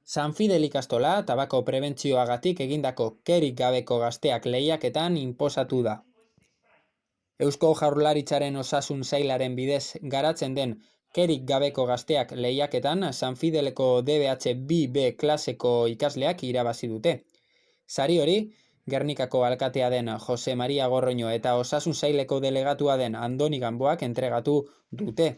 San Fidel ikastola tabako prebentzioagatik egindako kerik gabeko gazteak lehiaketan inposatu da. Eusko Jaurlaritzaren osasun sailaren bidez garatzen den kerik gabeko gazteak lehiaketan San Fideleko DBH 2B klaseko ikasleak irabazi dute. Sari hori, Gernikako alkatea den Jose Maria Gorroño eta osasun saileko delegatua den Andoni Ganboak entregatu dute.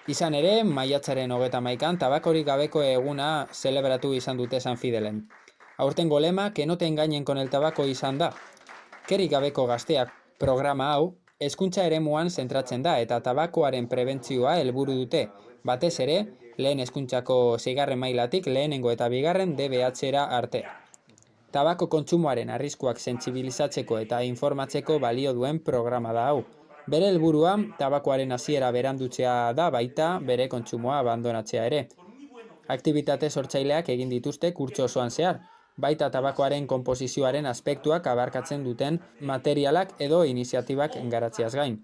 Izan ere, maiatzaren 31an tabakorik gabeko eguna zelebratu izan dute San Fidelen. Aurtengo lema, que no te engañen con el tabaco izan da. Kerik gabeko gazteak programa hau, hezkuntza eremuan zentratzen da eta tabakoaren prebentzioa helburu dute. Batez ere, lehen hezkuntzako 6. mailatik lehenengo eta 2. DBH-era arte. Tabako kontsumoaren arriskuak sentsibilizatzeko eta informatzeko balio duen programa da hau. Bere helburua tabakoaren hasiera berandutzea da baita bere kontsumoa abandonatzea ere. Aktibitate sortzaileak egin dituzte kurtso osoan zehar, baita tabakoaren konposizioaren aspektuak abarkatzen duten materialak edo iniziatibak garatzeaz gain.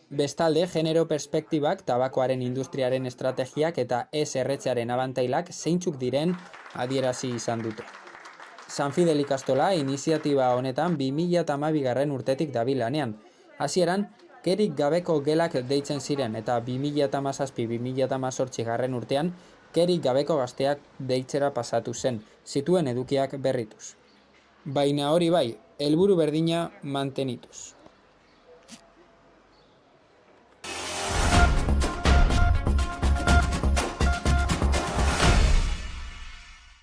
Bestalde, genero perspektibak tabakoaren industriaren estrategiak eta ez erretzearen abantailak zeintzuk diren adierazi izan dute. San Fidel ikastola iniziatiba honetan 2012 urtetik dabil lanean. Hasieran, kerik gabeko gelak deitzen ziren eta 2017-2018 urtean kerik gabeko gazteak deitzera pasatu zen, zituen edukiak berrituz. Baina hori bai, helburu berdina mantenituz.